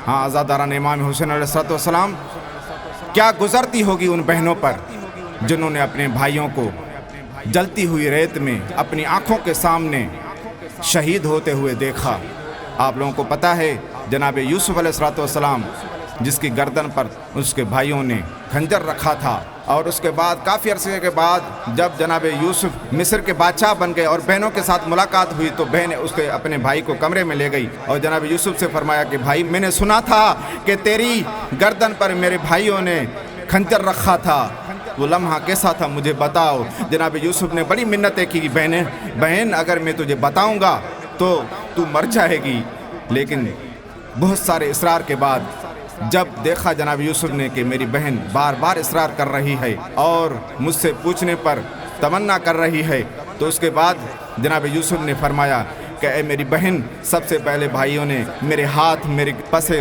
ہاں عزاداران امام حسین علیہ السلام کیا گزرتی ہوگی ان بہنوں پر جنہوں نے اپنے بھائیوں کو جلتی ہوئی ریت میں اپنی آنکھوں کے سامنے شہید ہوتے ہوئے دیکھا۔ آپ لوگوں کو پتہ ہے جناب یوسف علیہ السلام جس کی گردن پر اس کے بھائیوں نے خنجر رکھا تھا، اور اس کے بعد کافی عرصے کے بعد جب جناب یوسف مصر کے بادشاہ بن گئے اور بہنوں کے ساتھ ملاقات ہوئی تو بہن اس کے اپنے بھائی کو کمرے میں لے گئی اور جناب یوسف سے فرمایا کہ بھائی میں نے سنا تھا کہ تیری گردن پر میرے بھائیوں نے خنجر رکھا تھا، وہ لمحہ کیسا تھا مجھے بتاؤ۔ جناب یوسف نے بڑی منتیں کی بہن اگر میں تجھے بتاؤں گا تو تو مر جائے گی، لیکن بہت سارے اصرار کے بعد جب دیکھا جناب یوسف نے کہ میری بہن بار بار اصرار کر رہی ہے اور مجھ سے پوچھنے پر تمنا کر رہی ہے، تو اس کے بعد جناب یوسف نے فرمایا کہ اے میری بہن، سب سے پہلے بھائیوں نے میرے ہاتھ، میرے پس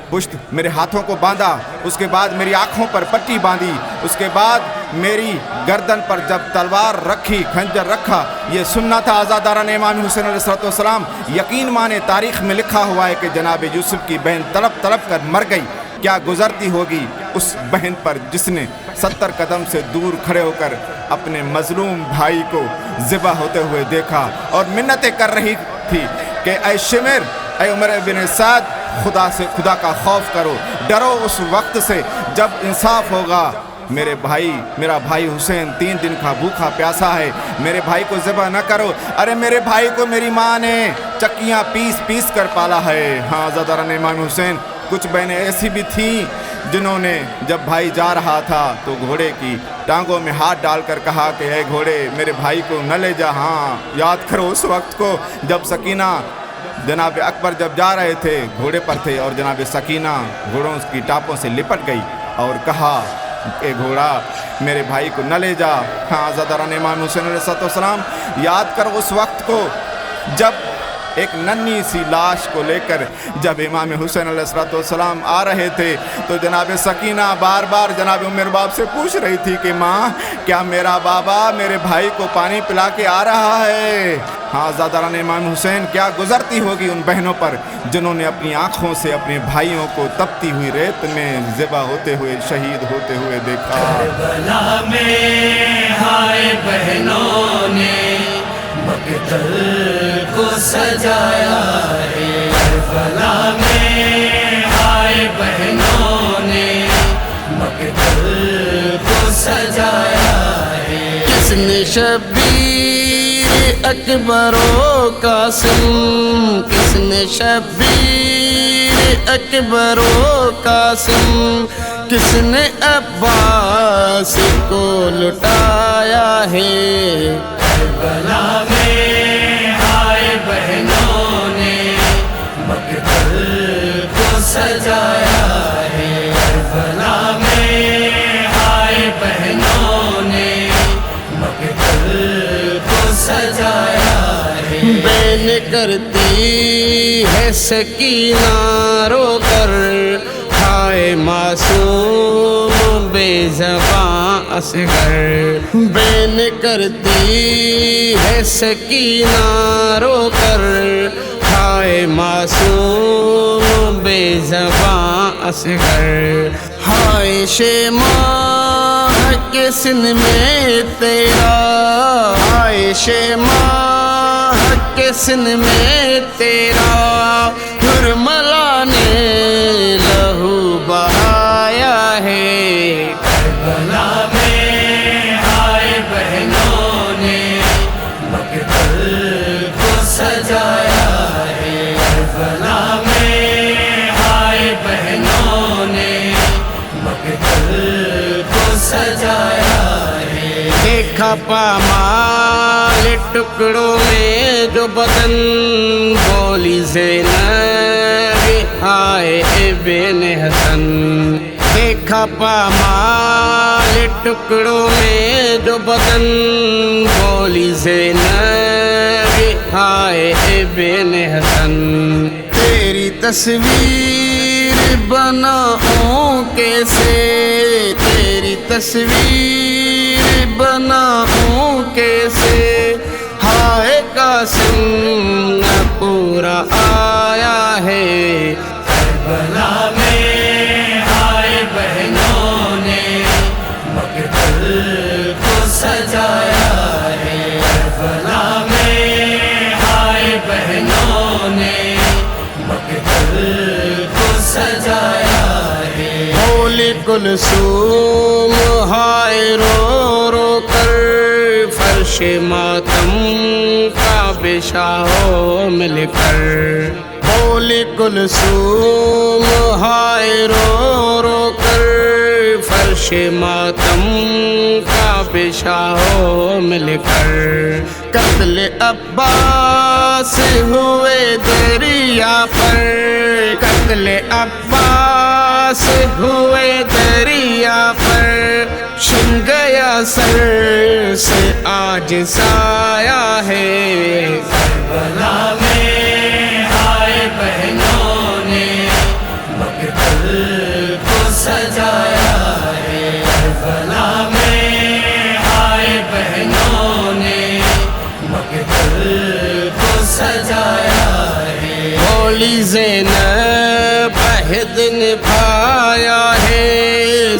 پشت میرے ہاتھوں کو باندھا، اس کے بعد میری آنکھوں پر پٹی باندھی، اس کے بعد میری گردن پر جب تلوار رکھی، خنجر رکھا۔ یہ سننا تھا عزاداران امام حسین علیہ السلام۔ یقین مانے تاریخ میں لکھا ہوا ہے کہ جناب یوسف کی بہن تڑپ تڑپ کر مر گئی۔ کیا گزرتی ہوگی اس بہن پر جس نے 70 قدم سے دور کھڑے ہو کر اپنے مظلوم بھائی کو ذبح ہوتے ہوئے دیکھا اور منتیں کر رہی تھی کہ اے شمر، اے عمر بن سعد، خدا کا خوف کرو، ڈرو اس وقت سے جب انصاف ہوگا۔ میرا بھائی حسین 3 دن کا بھوکا پیاسا ہے، میرے بھائی کو ذبح نہ کرو۔ ارے میرے بھائی کو میری ماں نے چکیاں پیس پیس کر پالا ہے۔ ہاں عزاداران امام حسین، کچھ بہنیں ایسی بھی تھیں جنہوں نے جب بھائی جا رہا تھا تو گھوڑے کی ٹانگوں میں ہاتھ ڈال کر کہا کہ اے گھوڑے میرے بھائی کو نہ لے جا۔ ہاں یاد کرو اس وقت کو جب سکینہ جناب اکبر جب جا رہے تھے، گھوڑے پر تھے اور جناب سکینہ گھوڑوں کی ٹاپوں سے لپٹ گئی اور کہا کہ گھوڑا میرے بھائی کو نہ لے جا۔ ہاں عزاداران امام حسین علیہ السلام، یاد کرو اس وقت کو جب ایک ننھی سی لاش کو لے کر جب امام حسین علیہ السلام آ رہے تھے تو جناب سکینہ بار بار جناب عمر باپ سے پوچھ رہی تھی کہ ماں کیا میرا بابا میرے بھائی کو پانی پلا کے آ رہا ہے۔ ہاں عزاداران امام حسین، کیا گزرتی ہوگی ان بہنوں پر جنہوں نے اپنی آنکھوں سے اپنے بھائیوں کو تپتی ہوئی ریت میں ذبح ہوتے ہوئے شہید ہوتے ہوئے دیکھا۔ کربلا میں ہائے بہنوں نے مقتل کو سجایا ہے، کربلا میں ہائے بہنوں نے مقتل کو سجایا ہے۔ کس نے شبیر اکبر و قاسم، کس نے شبیر اکبر و قاسم، کس نے عباس کو لٹایا ہے۔ کربلا میں ہائے بہنوں نے مقتل کو سجایا ہے، کربلا میں ہائے بہنوں نے مقتل کو سجایا ہے۔ بین کرتی ہے سکینہ رو کر، ہائے معصوم بے زباں اصغر، بین کرتی ہے سکینہ رو کر، ہائے معصوم بے زباں اصغر، ہائے شمع کے سن میں تیرا، ہائے شمع کے سن میں تیرا، حرملا نے لہو بہایا ہے۔ کربلا میں ہائے بہنوں نے مقتل کو سجایا ہے، کربلا میں ہائے بہنوں نے مقتل کو سجایا ہے۔ دیکھا پامال ٹکڑوں میں جو بدن، بولی زینب ہائے ابن حسن، دیکھا پامال ٹکڑوں میں جو بدن، بولی زینب ہائے ابن حسن، تیری تصویر بناؤں کیسے، تیری تصویر بناؤں کیسے، ہائے قاسم نہ پورا آیا ہے۔ کربلا کلثوم ہائے رو رو کر فرش ماتم کا بشا ہو مل کر بولی کلثوم ہائے رو رو کر فرش ماتم کا بشا ہو مل کر قتل عباس ہوئے دریا پر قتل عباس ہوئے دریا پر چھن گیا سر سے آج سایہ ہے کربلا میں آئے بہنوں نے مقتل کو سجایا ہے کربلا میں آئے بہنوں نے مقتل کو سجایا ہے بولی زینب عہد نبھایا ہے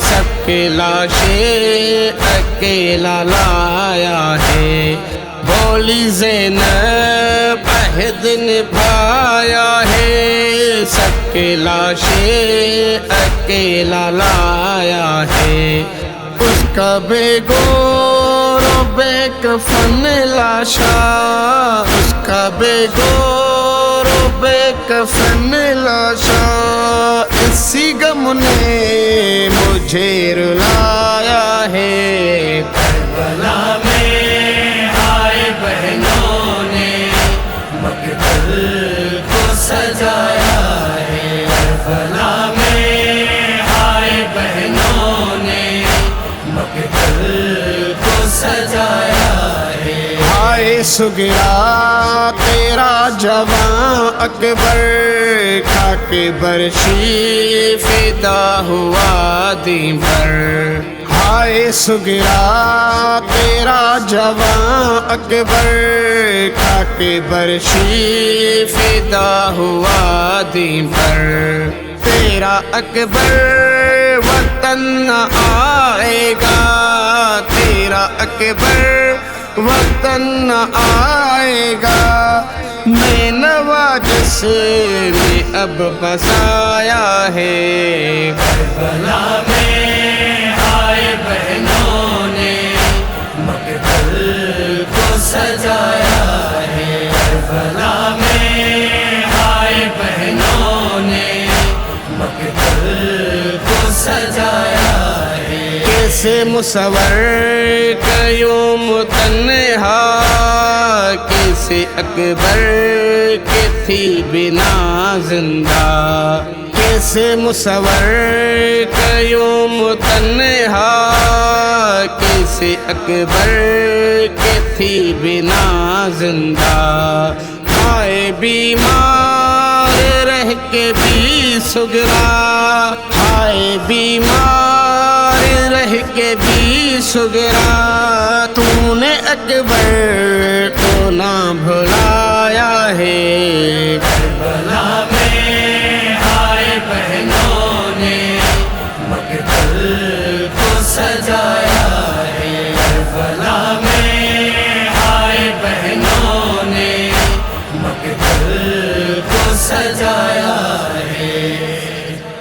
سب کے لاشیں اکیلا لایا ہے بولی زینب عہد نبھایا ہے سب کے لاشیں اکیلا لایا ہے اس کا بے گور و بے کفن لاشا اس کا بے گور و بے کفن لاشا اسی غم نے مجھے رلایا ہے کربلا میں آئے بہنوں نے مقتل کو سجایا ہے کربلا میں آئے بہنوں نے مقتل کو سجایا ہے ہائے سگرا تیرا جوان اکبر خاک برشی فدا ہوا دین پر ہائے سگرا تیرا جوان اکبر خاک برشی فدا ہوا دین پر تیرا اکبر وطن آئے گا تیرا اکبر وطن آئے گا میں نوا جس نے اب بسایا ہے کربلا میں آئے بہنوں نے مقتل کو سجایا ہے کربلا میں آئے بہنوں نے مقتل کو سجایا ہے کیسے مصور قیوم تنہا کیسے اکبر کے تھی بنا زندہ کیسے مصور قیوم تنہا کیسے اکبر کے تھی بنا زندہ ہائے بیمار رہ کے بھی سگرا ہائے بیمار رہ کے بھی سگرا تو نے اکبر کو نہ بھلایا ہے کربلا میں آئے بہنوں نے مقتل کو سجایا ہے کربلا میں آئے بہنوں نے مقتل کو سجایا